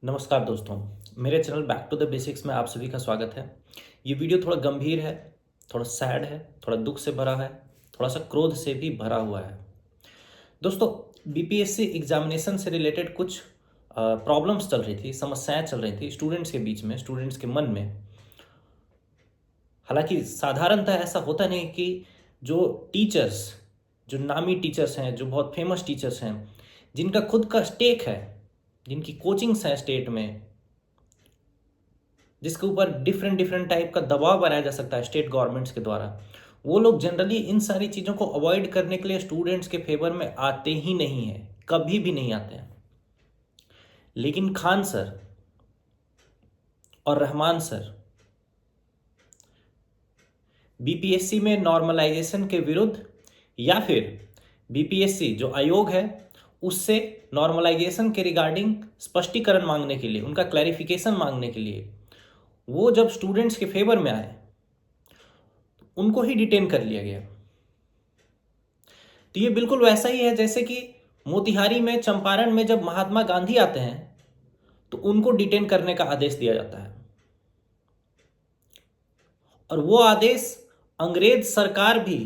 नमस्कार दोस्तों, मेरे channel back to the basics में आप सभी का स्वागत है। ये वीडियो थोड़ा गंभीर है, थोड़ा सैड है, थोड़ा दुख से भरा है, थोड़ा सा क्रोध से भी भरा हुआ है। दोस्तों, बीपीएससी एग्जामिनेशन से रिलेटेड कुछ प्रॉब्लम्स चल रही थी, समस्याएं चल रही थी स्टूडेंट्स के बीच में, स्टूडेंट्स के मन में। हालांकि साधारणतः ऐसा होता नहीं कि जो टीचर्स, जो नामी टीचर्स हैं, जो बहुत फेमस टीचर्स हैं, जिनका खुद का स्टेक है, जिनकी कोचिंग्स हैं स्टेट में, जिसके ऊपर डिफरेंट डिफरेंट टाइप का दबाव बनाया जा सकता है स्टेट गवर्नमेंट्स के द्वारा, वो लोग जनरली इन सारी चीज़ों को अवॉइड करने के लिए स्टूडेंट्स के फेवर में आते ही नहीं हैं, कभी भी नहीं आते हैं। लेकिन खान सर और रहमान सर बीपीएससी में नॉर्मलाइजेशन के विरुद्ध, या फिर बीपीएससी जो आयोग है उससे नॉर्मलाइजेशन के रिगार्डिंग स्पष्टीकरण मांगने के लिए, उनका क्लैरिफिकेशन मांगने के लिए वो जब स्टूडेंट्स के फेवर में आए, उनको ही डिटेन कर लिया गया। तो ये बिल्कुल वैसा ही है जैसे कि मोतिहारी में, चंपारण में जब महात्मा गांधी आते हैं तो उनको डिटेन करने का आदेश दिया जाता है, और वो आदेश अंग्रेज सरकार भी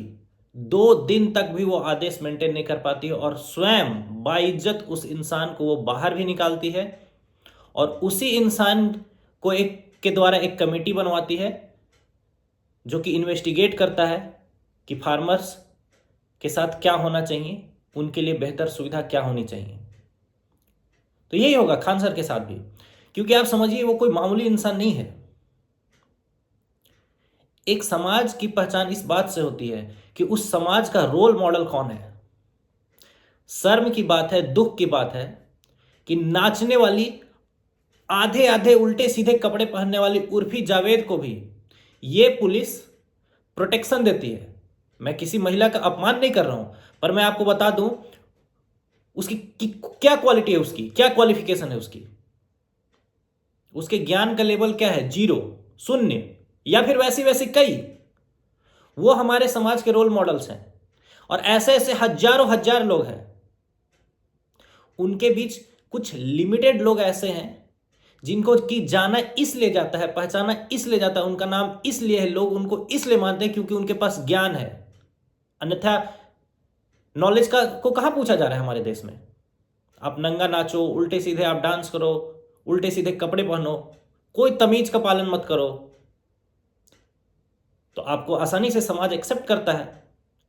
2 दिन तक भी वो आदेश मेंटेन नहीं कर पाती है, और स्वयं बाइज्जत उस इंसान को वो बाहर भी निकालती है, और उसी इंसान को के द्वारा एक कमेटी बनवाती है जो कि इन्वेस्टिगेट करता है कि फार्मर्स के साथ क्या होना चाहिए, उनके लिए बेहतर सुविधा क्या होनी चाहिए। तो यही होगा खान सर के साथ भी, क्योंकि आप समझिए वो कोई मामूली इंसान नहीं है। एक समाज की पहचान इस बात से होती है कि उस समाज का रोल मॉडल कौन है। शर्म की बात है, दुख की बात है कि नाचने वाली, आधे आधे उल्टे सीधे कपड़े पहनने वाली उर्फी जावेद को भी ये पुलिस प्रोटेक्शन देती है। मैं किसी महिला का अपमान नहीं कर रहा हूं, पर मैं आपको बता दूं उसकी क्या क्वालिटी है, उसकी क्या क्वालिफिकेशन है, उसके ज्ञान का लेवल क्या है, 0, 0, या फिर वैसी वैसी कई। वो हमारे समाज के रोल मॉडल्स हैं, और ऐसे ऐसे हजारों हजार लोग हैं। उनके बीच कुछ लिमिटेड लोग ऐसे हैं जिनको कि जाना इसलिए जाता है, पहचाना इसलिए जाता है, उनका नाम इसलिए है, लोग उनको इसलिए मानते हैं क्योंकि उनके पास ज्ञान है। अन्यथा नॉलेज का को कहां पूछा जा रहा है हमारे देश में। आप नंगा नाचो, उल्टे सीधे आप डांस करो, उल्टे सीधे कपड़े पहनो, कोई तमीज का पालन मत करो, तो आपको आसानी से समाज एक्सेप्ट करता है,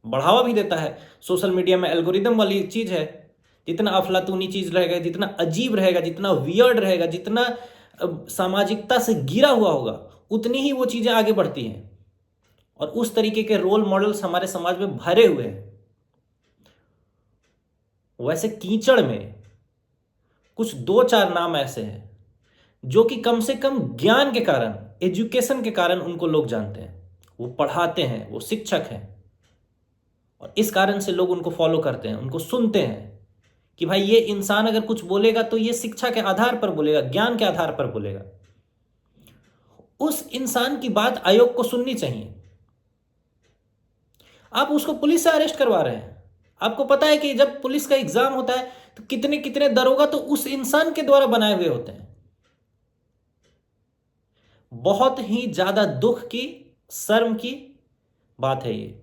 बढ़ावा भी देता है। सोशल मीडिया में एल्गोरिदम वाली चीज है, जितना अफलातूनी चीज रहेगा, जितना अजीब रहेगा, जितना वियर्ड रहेगा, जितना सामाजिकता से गिरा हुआ होगा, उतनी ही वो चीजें आगे बढ़ती हैं, और उस तरीके के रोल मॉडल्स हमारे समाज में भरे हुए हैं। वैसे कीचड़ में कुछ 2-4 नाम ऐसे हैं जो कि कम से कम ज्ञान के कारण, एजुकेशन के कारण उनको लोग जानते हैं। वो पढ़ाते हैं, वो शिक्षक हैं, और इस कारण से लोग उनको फॉलो करते हैं, उनको सुनते हैं कि भाई ये इंसान अगर कुछ बोलेगा तो ये शिक्षा के आधार पर बोलेगा, ज्ञान के आधार पर बोलेगा। उस इंसान की बात आयोग को सुननी चाहिए। आप उसको पुलिस से अरेस्ट करवा रहे हैं। आपको पता है कि जब पुलिस का एग्जाम होता है तो कितने कितने दरोगा तो उस इंसान के द्वारा बनाए हुए होते हैं। बहुत ही ज्यादा दुख की, शर्म की बात है ये।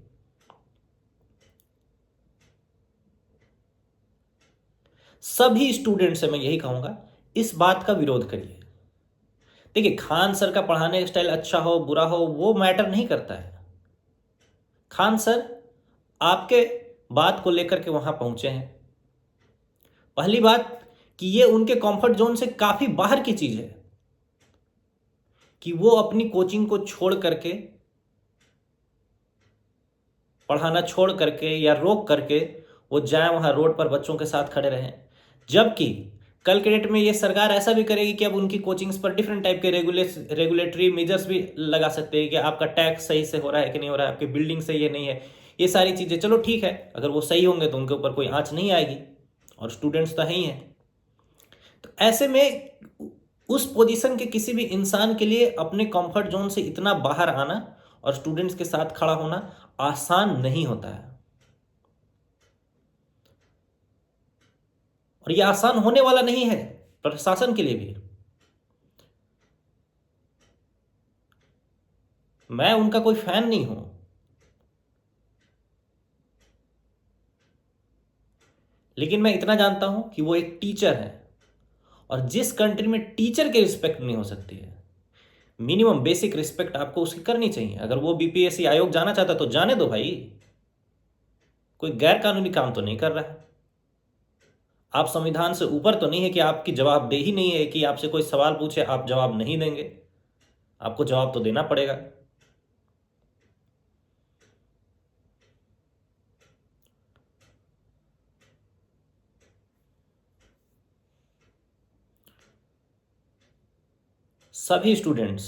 सभी स्टूडेंट से मैं यही कहूंगा, इस बात का विरोध करिए। देखिए, खान सर का पढ़ाने का स्टाइल अच्छा हो बुरा हो वो मैटर नहीं करता है। खान सर आपके बात को लेकर के वहां पहुंचे हैं। पहली बात कि ये उनके कंफर्ट जोन से काफी बाहर की चीज है कि वो अपनी कोचिंग को छोड़ करके, पढ़ाना छोड़ करके या रोक करके वो जाए वहां रोड पर बच्चों के साथ खड़े रहें। जबकि कल के डेट में ये सरकार ऐसा भी करेगी कि अब उनकी कोचिंग्स पर डिफरेंट टाइप के रेगुलेटरी मेजर्स भी लगा सकते हैं कि आपका टैक्स सही से हो रहा है कि नहीं हो रहा है, आपकी बिल्डिंग सही है नहीं है, ये सारी चीज़ें। चलो ठीक है, अगर वो सही होंगे तो उनके ऊपर कोई आंच नहीं आएगी, और स्टूडेंट्स तो है ही हैं। तो ऐसे में उस पोजीशन के किसी भी इंसान के लिए अपने कंफर्ट जोन से इतना बाहर आना और स्टूडेंट्स के साथ खड़ा होना आसान नहीं होता है, और यह आसान होने वाला नहीं है प्रशासन के लिए भी। मैं उनका कोई फैन नहीं हूं, लेकिन मैं इतना जानता हूं कि वो एक टीचर है, और जिस कंट्री में टीचर की रिस्पेक्ट नहीं हो सकती है, मिनिमम बेसिक रिस्पेक्ट आपको उसकी करनी चाहिए। अगर वो बीपीएससी आयोग जाना चाहता तो जाने दो भाई, कोई गैर कानूनी काम तो नहीं कर रहा है। आप संविधान से ऊपर तो नहीं है कि आपकी जवाबदेही नहीं है कि आपसे कोई सवाल पूछे आप जवाब नहीं देंगे, आपको जवाब तो देना पड़ेगा। सभी स्टूडेंट्स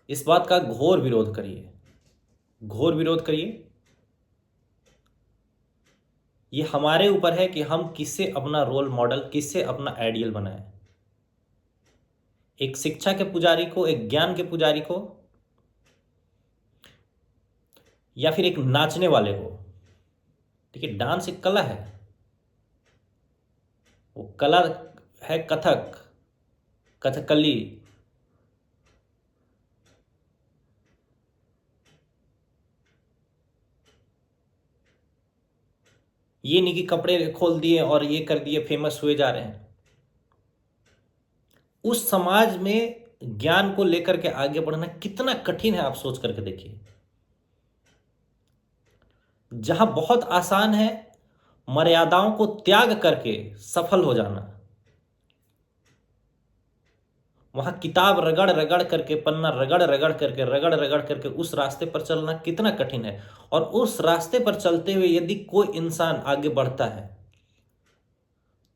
इस बात का घोर विरोध करिए, घोर विरोध करिए। ये हमारे ऊपर है कि हम किससे अपना रोल मॉडल, किससे अपना आइडियल बनाएं। एक शिक्षा के पुजारी को, एक ज्ञान के पुजारी को, या फिर एक नाचने वाले को। देखिए, डांस एक कला है, वो कला है कथक, कथकली। ये नहीं कि कपड़े खोल दिए और ये कर दिए, फेमस हुए जा रहे हैं। उस समाज में ज्ञान को लेकर के आगे बढ़ना कितना कठिन है, आप सोच करके देखिए। जहां बहुत आसान है मर्यादाओं को त्याग करके सफल हो जाना, वहां किताब रगड़ रगड़ करके, पन्ना रगड़ रगड़ करके, रगड़ रगड़ करके उस रास्ते पर चलना कितना कठिन है। और उस रास्ते पर चलते हुए यदि कोई इंसान आगे बढ़ता है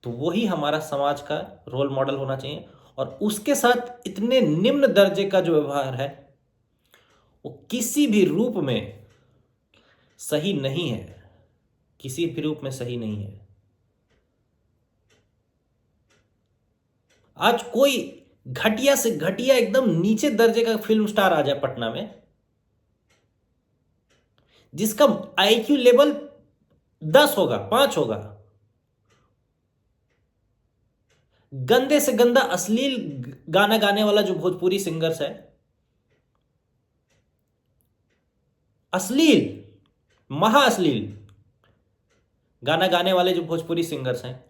तो वही हमारा समाज का रोल मॉडल होना चाहिए। और उसके साथ इतने निम्न दर्जे का जो व्यवहार है वो किसी भी रूप में सही नहीं है, किसी भी रूप में सही नहीं है। आज कोई घटिया से घटिया एकदम नीचे दर्जे का फिल्म स्टार आ जाए पटना में, जिसका आईक्यू लेवल 10 होगा, 5 होगा, गंदे से गंदा अश्लील गाना गाने वाला जो भोजपुरी सिंगर्स है, अश्लील, महा अश्लील गाना गाने वाले जो भोजपुरी सिंगर्स हैं,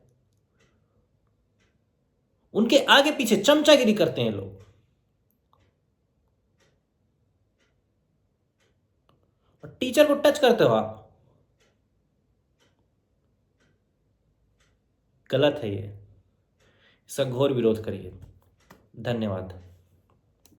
उनके आगे पीछे चमचागिरी करते हैं लोग। और टीचर को टच करते हो आप, गलत है ये। इसका घोर विरोध करिए। धन्यवाद।